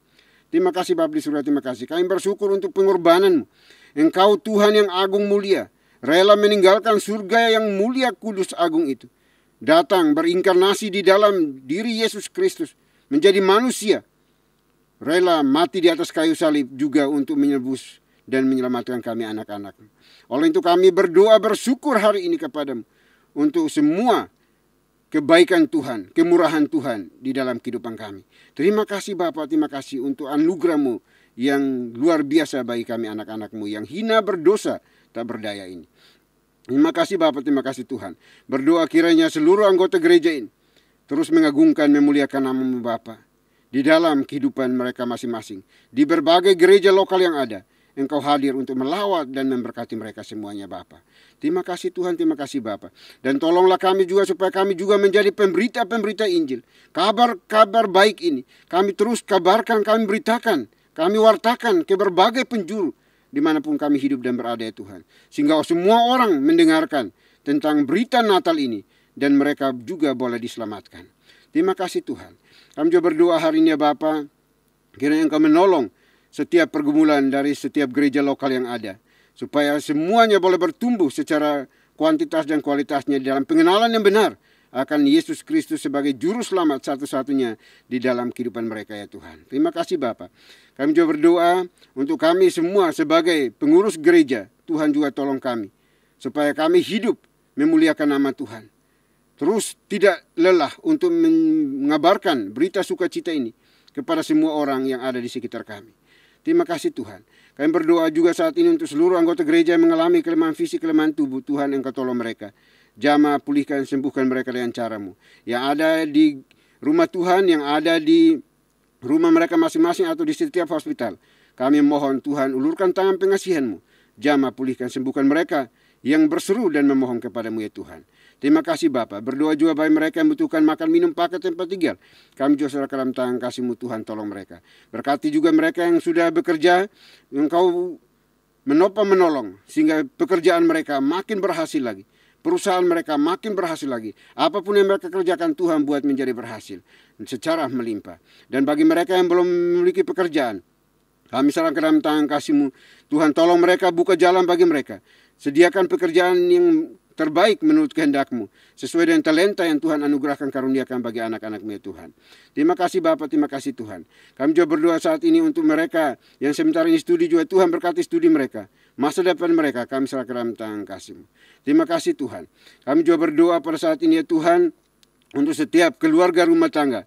Terima kasih Bapa di surga, terima kasih. Kami bersyukur untuk pengorbanan-Mu. Engkau Tuhan yang agung mulia, rela meninggalkan surga yang mulia, kudus, agung itu, datang berinkarnasi di dalam diri Yesus Kristus, menjadi manusia, rela mati di atas kayu salib juga untuk menebus dan menyelamatkan kami anak-anak-Mu. Oleh itu kami berdoa bersyukur hari ini kepada-Mu untuk semua kebaikan Tuhan, kemurahan Tuhan di dalam kehidupan kami. Terima kasih Bapa, terima kasih untuk anugerah-Mu yang luar biasa bagi kami anak-anak-Mu yang hina, berdosa, tak berdaya ini. Terima kasih Bapa, terima kasih Tuhan. Berdoa kiranya seluruh anggota gereja ini terus mengagungkan, memuliakan nama-Mu Bapa di dalam kehidupan mereka masing-masing. Di berbagai gereja lokal yang ada, Engkau hadir untuk melawat dan memberkati mereka semuanya Bapa. Terima kasih Tuhan, terima kasih Bapa. Dan tolonglah kami juga supaya kami juga menjadi pemberita-pemberita Injil. Kabar-kabar baik ini kami terus kabarkan, kami beritakan, kami wartakan ke berbagai penjuru dimanapun kami hidup dan berada ya Tuhan. Sehingga semua orang mendengarkan tentang berita Natal ini dan mereka juga boleh diselamatkan. Terima kasih Tuhan. Kami juga berdoa hari ini ya Bapa, kiranya Engkau menolong setiap pergumulan dari setiap gereja lokal yang ada, supaya semuanya boleh bertumbuh secara kuantitas dan kualitasnya dalam pengenalan yang benar akan Yesus Kristus sebagai Juru Selamat satu-satunya di dalam kehidupan mereka ya Tuhan. Terima kasih Bapa. Kami juga berdoa untuk kami semua sebagai pengurus gereja. Tuhan juga tolong kami, supaya kami hidup memuliakan nama Tuhan. Terus tidak lelah untuk mengabarkan berita sukacita ini kepada semua orang yang ada di sekitar kami. Terima kasih Tuhan. Kami berdoa juga saat ini untuk seluruh anggota gereja yang mengalami kelemahan fisik, kelemahan tubuh. Tuhan Engkau tolong mereka. Jamah, pulihkan, sembuhkan mereka dengan cara-Mu. Yang ada di rumah Tuhan, yang ada di rumah mereka masing-masing atau di setiap hospital. Kami mohon Tuhan, ulurkan tangan pengasihan-Mu. Jamah, pulihkan, sembuhkan mereka yang berseru dan memohon kepada-Mu ya Tuhan. Terima kasih Bapa. Berdoa juga bagi mereka yang membutuhkan makan, minum, pakai, tempat tinggal. Kami juga serahkan dalam tangan kasih-Mu Tuhan, tolong mereka. Berkati juga mereka yang sudah bekerja, Engkau menopang menolong, sehingga pekerjaan mereka makin berhasil lagi. Perusahaan mereka makin berhasil lagi. Apapun yang mereka kerjakan Tuhan buat menjadi berhasil secara melimpah. Dan bagi mereka yang belum memiliki pekerjaan, kami serahkan dalam tangan kasih-Mu. Tuhan tolong mereka, buka jalan bagi mereka. Sediakan pekerjaan yang terbaik menurut kehendak-Mu, sesuai dengan talenta yang Tuhan anugerahkan, karuniakan bagi anak-anak-Mu ya Tuhan. Terima kasih Bapa, terima kasih Tuhan. Kami juga berdoa saat ini untuk mereka yang sementara ini studi juga. Tuhan berkati studi mereka, masa depan mereka kami serahkan dalam tangan kasih-Mu. Terima kasih Tuhan. Kami juga berdoa pada saat ini ya Tuhan, untuk setiap keluarga rumah tangga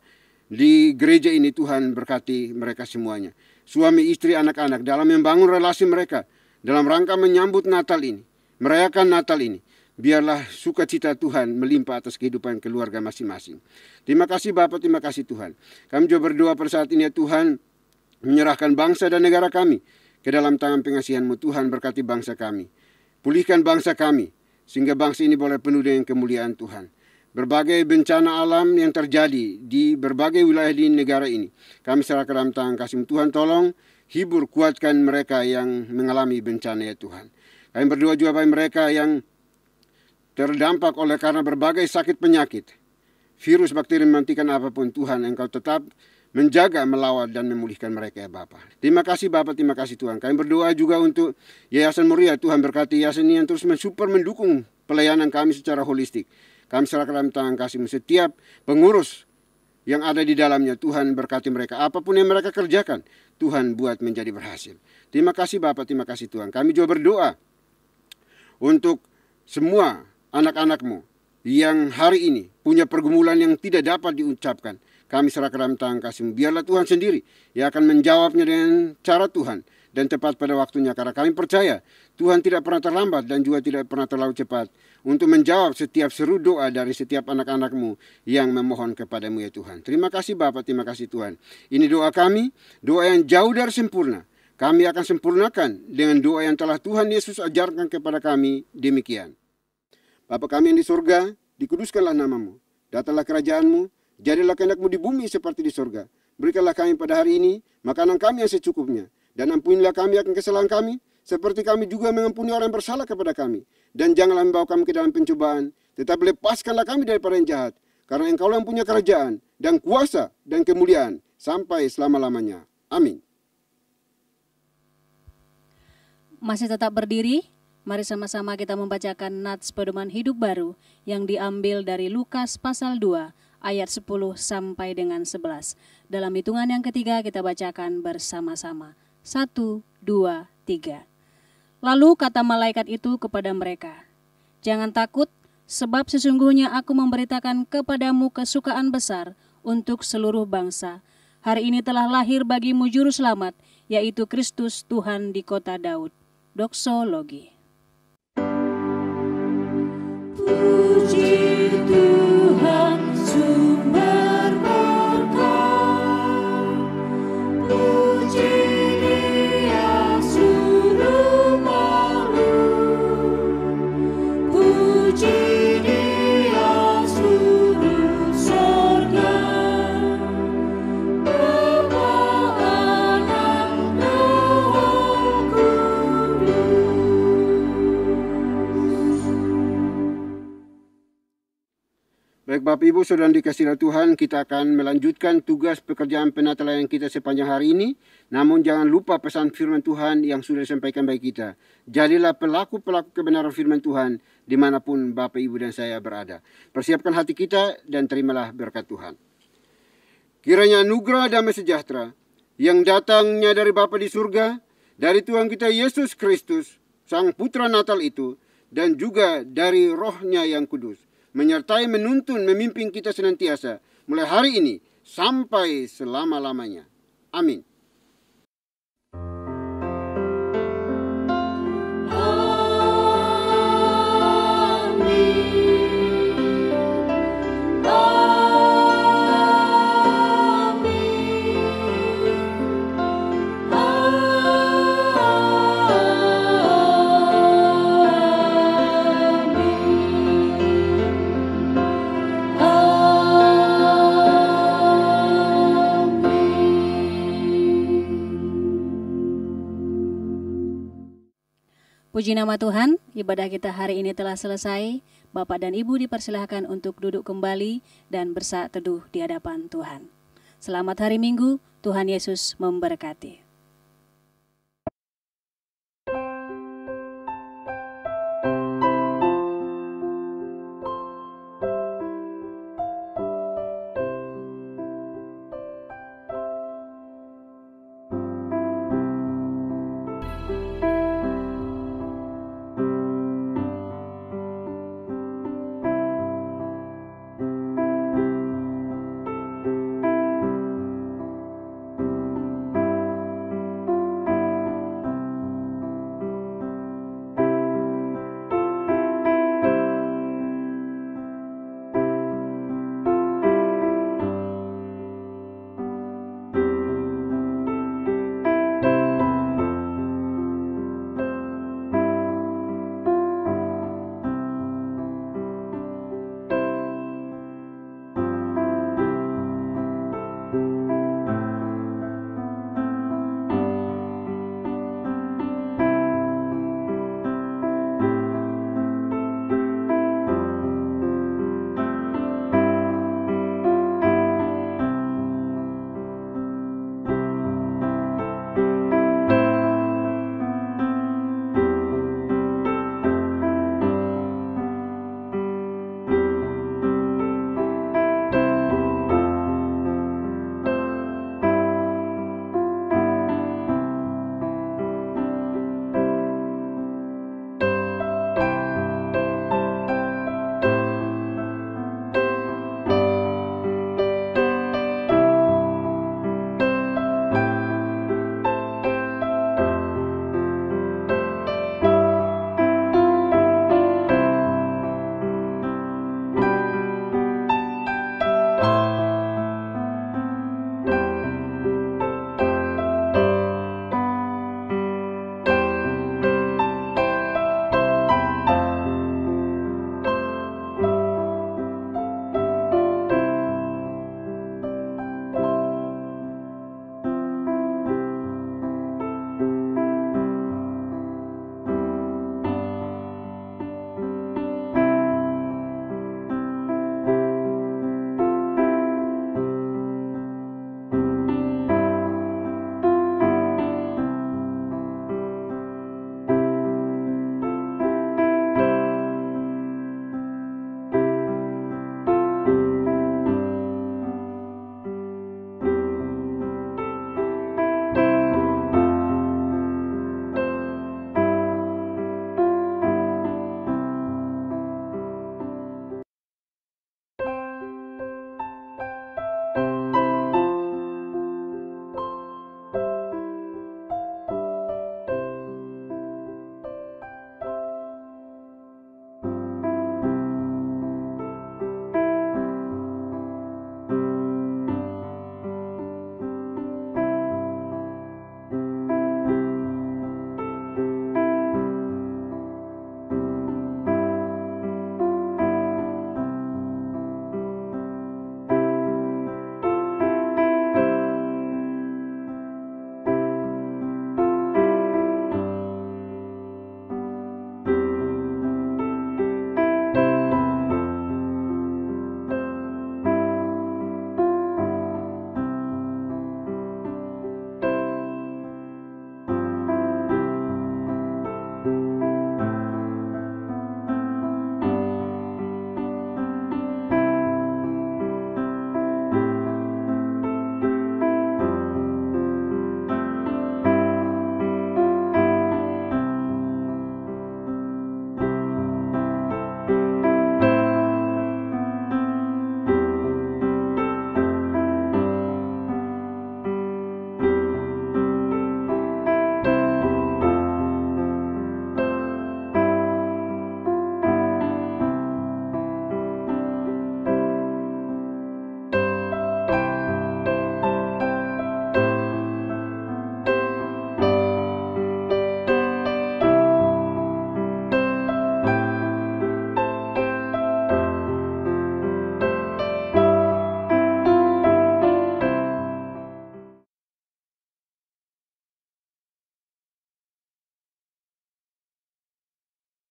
di gereja ini. Tuhan berkati mereka semuanya. suami istri, anak-anak dalam membangun relasi mereka dalam rangka menyambut Natal ini, merayakan Natal ini. Biarlah sukacita Tuhan melimpah atas kehidupan keluarga masing-masing. Terima kasih Bapa, terima kasih Tuhan. Kami juga berdoa pada saat ini ya Tuhan, menyerahkan bangsa dan negara kami ke dalam tangan pengasihan-Mu. Tuhan, berkati bangsa kami. Pulihkan bangsa kami, sehingga bangsa ini boleh penuh dengan kemuliaan Tuhan. Berbagai bencana alam yang terjadi di berbagai wilayah di negara ini, kami serahkan dalam tangan kasih-Mu. Tuhan, tolong hibur, kuatkan mereka yang mengalami bencana ya Tuhan. Kami berdoa juga bagi mereka yang terdampak oleh karena berbagai sakit penyakit, virus, bakteri, mematikan apapun. Tuhan, Engkau tetap menjaga, melawat, dan memulihkan mereka ya Bapa. Terima kasih Bapa, terima kasih Tuhan. Kami berdoa juga untuk Yayasan Muria. Tuhan, berkati yayasan ini yang terus mensupport, mendukung pelayanan kami secara holistik. Kami serahkan dalam tangan kasih-Mu setiap pengurus yang ada di dalamnya. Tuhan, berkati mereka. Apapun yang mereka kerjakan, Tuhan buat menjadi berhasil. Terima kasih Bapa, terima kasih Tuhan. Kami juga berdoa untuk semua anak-anak-Mu yang hari ini punya pergumulan yang tidak dapat diucapkan. Kami serahkan dalam tangan kasih-Mu. Biarlah Tuhan sendiri yang akan menjawabnya dengan cara Tuhan dan tepat pada waktunya. Karena kami percaya Tuhan tidak pernah terlambat dan juga tidak pernah terlalu cepat untuk menjawab setiap seru doa dari setiap anak-anak-Mu yang memohon kepada-Mu ya Tuhan. Terima kasih Bapa, terima kasih Tuhan. Ini doa kami, doa yang jauh dari sempurna. Kami akan sempurnakan dengan doa yang telah Tuhan Yesus ajarkan kepada kami demikian. Bapa kami yang di surga, dikuduskanlah nama-Mu. Datanglah kerajaan-Mu, jadilah kehendak-Mu di bumi seperti di surga. Berikanlah kami pada hari ini makanan kami yang secukupnya. Dan ampunilah kami akan kesalahan kami, seperti kami juga mengampuni orang yang bersalah kepada kami. Dan janganlah membawa kami ke dalam pencobaan, tetapi lepaskanlah kami daripada yang jahat. Karena Engkau yang punya kerajaan, dan kuasa, dan kemuliaan, sampai selama-lamanya. Amin. Masih tetap berdiri, mari sama-sama kita membacakan nats pedoman hidup baru yang diambil dari Lukas pasal 2 ayat 10 sampai dengan 11. Dalam hitungan yang ketiga kita bacakan bersama-sama. 1, 2, 3. Lalu kata malaikat itu kepada mereka, "Jangan takut, sebab sesungguhnya aku memberitakan kepadamu kesukaan besar untuk seluruh bangsa. Hari ini telah lahir bagimu juru selamat, yaitu Kristus Tuhan di kota Daud." Doksologi. Puji Tuhan sumber berkat, puji Dia suruh makhluk, puji Dia suruh sorga, Bapa, Anak, Roh Kudus. Baik Bapak Ibu Saudara dikasihi Tuhan, kita akan melanjutkan tugas pekerjaan penatalan kita sepanjang hari ini. Namun jangan lupa pesan firman Tuhan yang sudah disampaikan bagi kita. Jadilah pelaku-pelaku kebenaran firman Tuhan dimanapun Bapak Ibu dan saya berada. Persiapkan hati kita dan terimalah berkat Tuhan. Kiranya anugerah damai sejahtera yang datangnya dari Bapa di surga, dari Tuhan kita Yesus Kristus, Sang Putra Natal itu, dan juga dari Roh-Nya yang kudus, menyertai, menuntun, memimpin kita senantiasa, mulai hari ini sampai selama-lamanya. Amin. Puji nama Tuhan, ibadah kita hari ini telah selesai. Bapak dan Ibu dipersilahkan untuk duduk kembali dan bersaat teduh di hadapan Tuhan. Selamat hari Minggu, Tuhan Yesus memberkati.